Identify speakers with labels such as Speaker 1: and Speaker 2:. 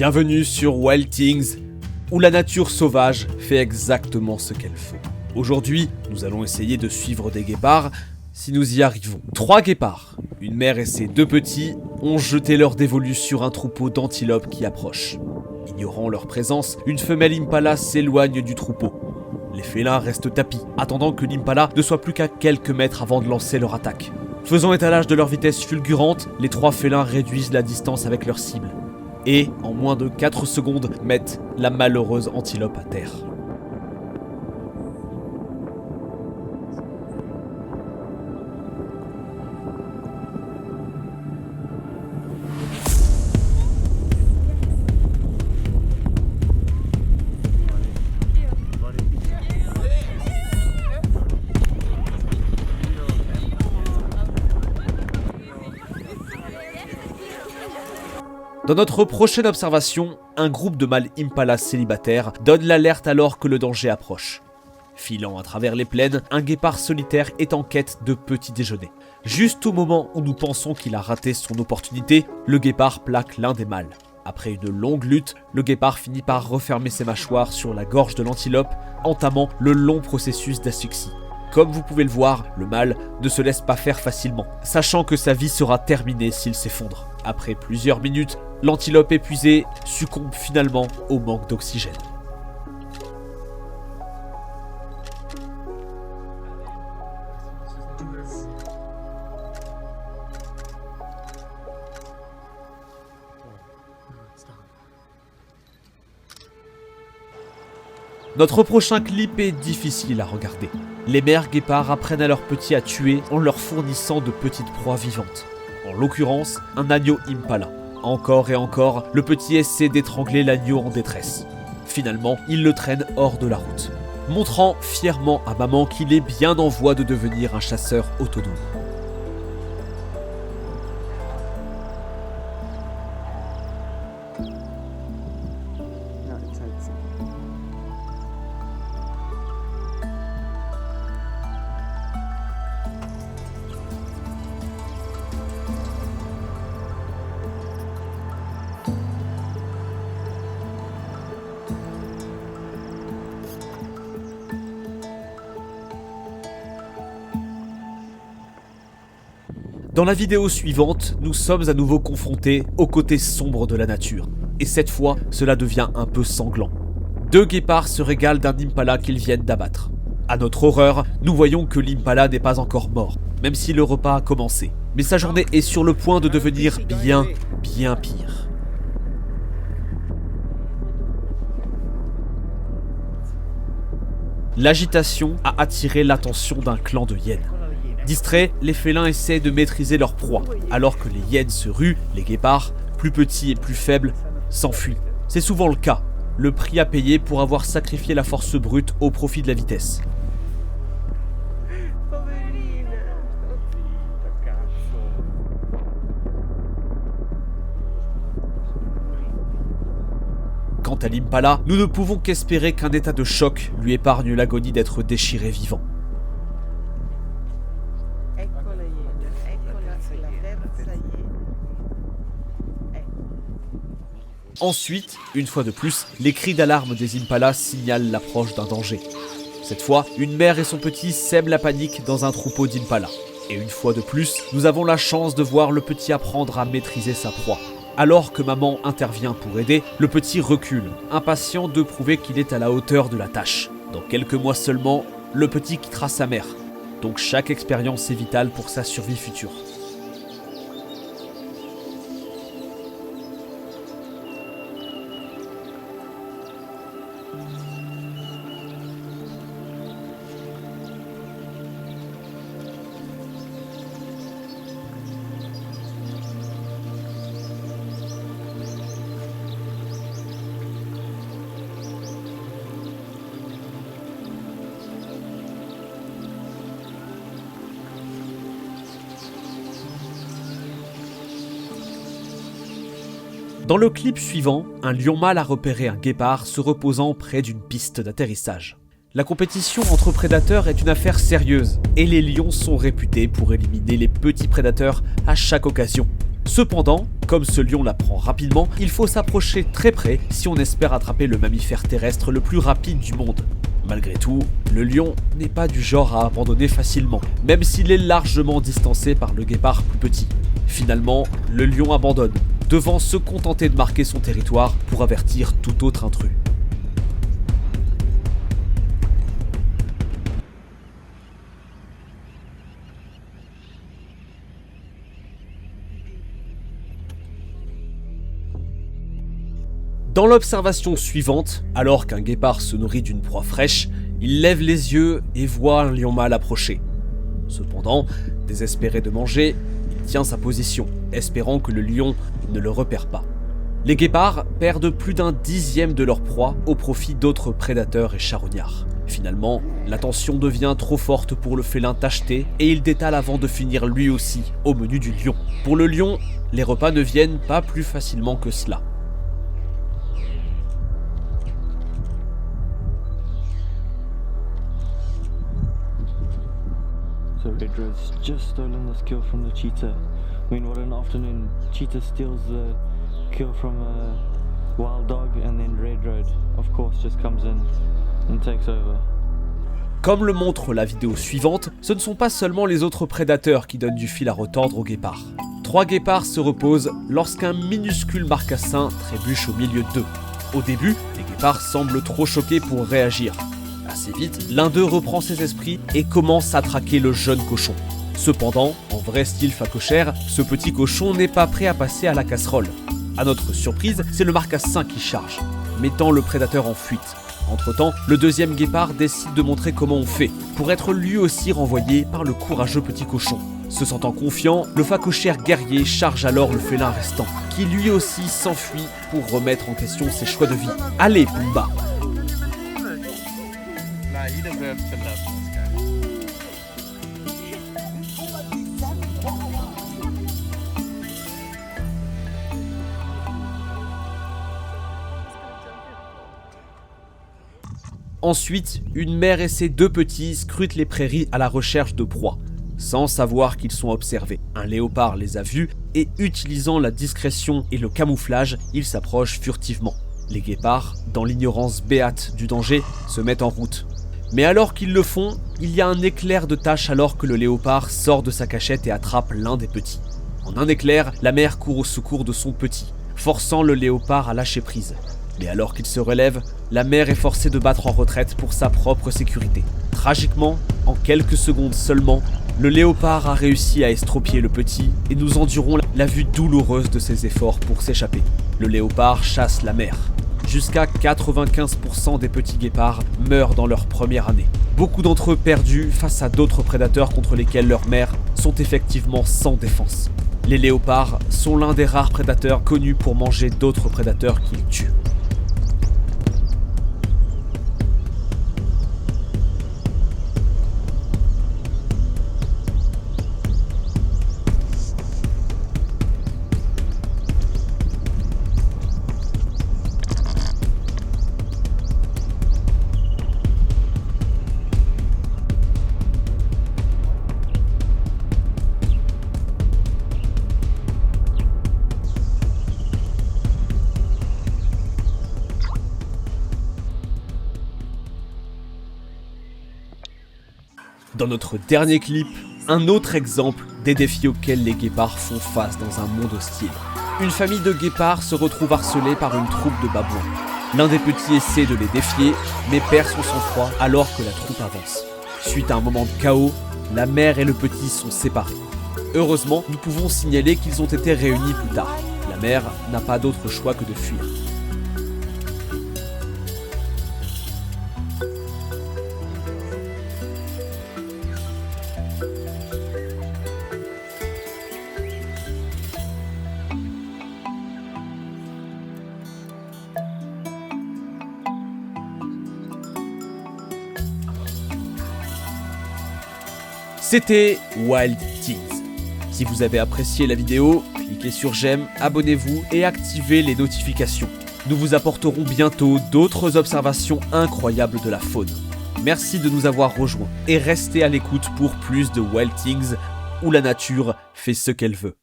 Speaker 1: Bienvenue sur Wild Things, où la nature sauvage fait exactement ce qu'elle veut. Aujourd'hui, nous allons essayer de suivre des guépards, si nous y arrivons. 3 guépards, une mère et ses 2 petits, ont jeté leur dévolu sur un troupeau d'antilopes qui approche. Ignorant leur présence, une femelle impala s'éloigne du troupeau. Les félins restent tapis, attendant que l'impala ne soit plus qu'à quelques mètres avant de lancer leur attaque. Faisant étalage de leur vitesse fulgurante, les 3 félins réduisent la distance avec leur cible. Et, en moins de 4 secondes, mettent la malheureuse antilope à terre. Dans notre prochaine observation, un groupe de mâles impala célibataires donne l'alerte alors que le danger approche. Filant à travers les plaines, un guépard solitaire est en quête de petit déjeuner. Juste au moment où nous pensons qu'il a raté son opportunité, le guépard plaque l'un des mâles. Après une longue lutte, le guépard finit par refermer ses mâchoires sur la gorge de l'antilope, entamant le long processus d'asphyxie. Comme vous pouvez le voir, le mâle ne se laisse pas faire facilement, sachant que sa vie sera terminée s'il s'effondre. Après plusieurs minutes, l'antilope épuisée succombe finalement au manque d'oxygène. Notre prochain clip est difficile à regarder. Les mères guépards apprennent à leurs petits à tuer en leur fournissant de petites proies vivantes. En l'occurrence, un agneau impala. Encore et encore, le petit essaie d'étrangler l'agneau en détresse. Finalement, il le traîne hors de la route, montrant fièrement à maman qu'il est bien en voie de devenir un chasseur autonome. Dans la vidéo suivante, nous sommes à nouveau confrontés au côté sombre de la nature. Et cette fois, cela devient un peu sanglant. 2 guépards se régalent d'un impala qu'ils viennent d'abattre. À notre horreur, nous voyons que l'impala n'est pas encore mort, même si le repas a commencé. Mais sa journée est sur le point de devenir bien pire. L'agitation a attiré l'attention d'un clan de hyènes. Distraits, les félins essaient de maîtriser leur proie, alors que les hyènes se ruent, les guépards, plus petits et plus faibles, s'enfuient. C'est souvent le cas, le prix à payer pour avoir sacrifié la force brute au profit de la vitesse. Quant à l'impala, nous ne pouvons qu'espérer qu'un état de choc lui épargne l'agonie d'être déchiré vivant. Ensuite, une fois de plus, les cris d'alarme des impalas signalent l'approche d'un danger. Cette fois, une mère et son petit sèment la panique dans un troupeau d'impalas. Et une fois de plus, nous avons la chance de voir le petit apprendre à maîtriser sa proie. Alors que maman intervient pour aider, le petit recule, impatient de prouver qu'il est à la hauteur de la tâche. Dans quelques mois seulement, le petit quittera sa mère. Donc chaque expérience est vitale pour sa survie future. Dans le clip suivant, un lion mâle a repéré un guépard se reposant près d'une piste d'atterrissage. La compétition entre prédateurs est une affaire sérieuse, et les lions sont réputés pour éliminer les petits prédateurs à chaque occasion. Cependant, comme ce lion l'apprend rapidement, il faut s'approcher très près si on espère attraper le mammifère terrestre le plus rapide du monde. Malgré tout, le lion n'est pas du genre à abandonner facilement, même s'il est largement distancé par le guépard plus petit. Finalement, le lion abandonne, devant se contenter de marquer son territoire pour avertir tout autre intrus. Dans l'observation suivante, alors qu'un guépard se nourrit d'une proie fraîche, il lève les yeux et voit un lion mâle approcher. Cependant, désespéré de manger, il tient sa position, espérant que le lion ne le repère pas. Les guépards perdent plus d'un dixième de leur proie au profit d'autres prédateurs et charognards. Finalement, la tension devient trop forte pour le félin tacheté et il détale avant de finir lui aussi au menu du lion. Pour le lion, les repas ne viennent pas plus facilement que cela.
Speaker 2: So Red Road's just stolen this kill from the cheetah. I mean, what an afternoon. Cheetah steals the kill from a wild dog and then Red Road, of course, just comes in and takes over.
Speaker 1: Comme le montre la vidéo suivante, ce ne sont pas seulement les autres prédateurs qui donnent du fil à retordre aux guépards. 3 guépards se reposent lorsqu'un minuscule marcassin trébuche au milieu d'eux. Au début, les guépards semblent trop choqués pour réagir. Assez vite, l'un d'eux reprend ses esprits et commence à traquer le jeune cochon. Cependant, en vrai style phacochère, ce petit cochon n'est pas prêt à passer à la casserole. À notre surprise, c'est le marcassin qui charge, mettant le prédateur en fuite. Entre-temps, le deuxième guépard décide de montrer comment on fait, pour être lui aussi renvoyé par le courageux petit cochon. Se sentant confiant, le phacochère guerrier charge alors le félin restant, qui lui aussi s'enfuit pour remettre en question ses choix de vie. Allez, Pumba!
Speaker 3: He deserves to love this guy.
Speaker 1: Ensuite, une mère et ses 2 petits scrutent les prairies à la recherche de proies, sans savoir qu'ils sont observés. Un léopard les a vus et, utilisant la discrétion et le camouflage, ils s'approchent furtivement. Les guépards, dans l'ignorance béate du danger, se mettent en route. Mais alors qu'ils le font, il y a un éclair de tache alors que le léopard sort de sa cachette et attrape l'un des petits. En un éclair, la mère court au secours de son petit, forçant le léopard à lâcher prise. Mais alors qu'il se relève, la mère est forcée de battre en retraite pour sa propre sécurité. Tragiquement, en quelques secondes seulement, le léopard a réussi à estropier le petit et nous endurons la vue douloureuse de ses efforts pour s'échapper. Le léopard chasse la mère. Jusqu'à 95% des petits guépards meurent dans leur première année. Beaucoup d'entre eux perdus face à d'autres prédateurs contre lesquels leurs mères sont effectivement sans défense. Les léopards sont l'un des rares prédateurs connus pour manger d'autres prédateurs qu'ils tuent. Dans notre dernier clip, un autre exemple des défis auxquels les guépards font face dans un monde hostile. Une famille de guépards se retrouve harcelée par une troupe de babouins. L'un des petits essaie de les défier, mais perd son sang-froid alors que la troupe avance. Suite à un moment de chaos, la mère et le petit sont séparés. Heureusement, nous pouvons signaler qu'ils ont été réunis plus tard. La mère n'a pas d'autre choix que de fuir. C'était Wild Things. Si vous avez apprécié la vidéo, cliquez sur j'aime, abonnez-vous et activez les notifications. Nous vous apporterons bientôt d'autres observations incroyables de la faune. Merci de nous avoir rejoints et restez à l'écoute pour plus de Wild Things où la nature fait ce qu'elle veut.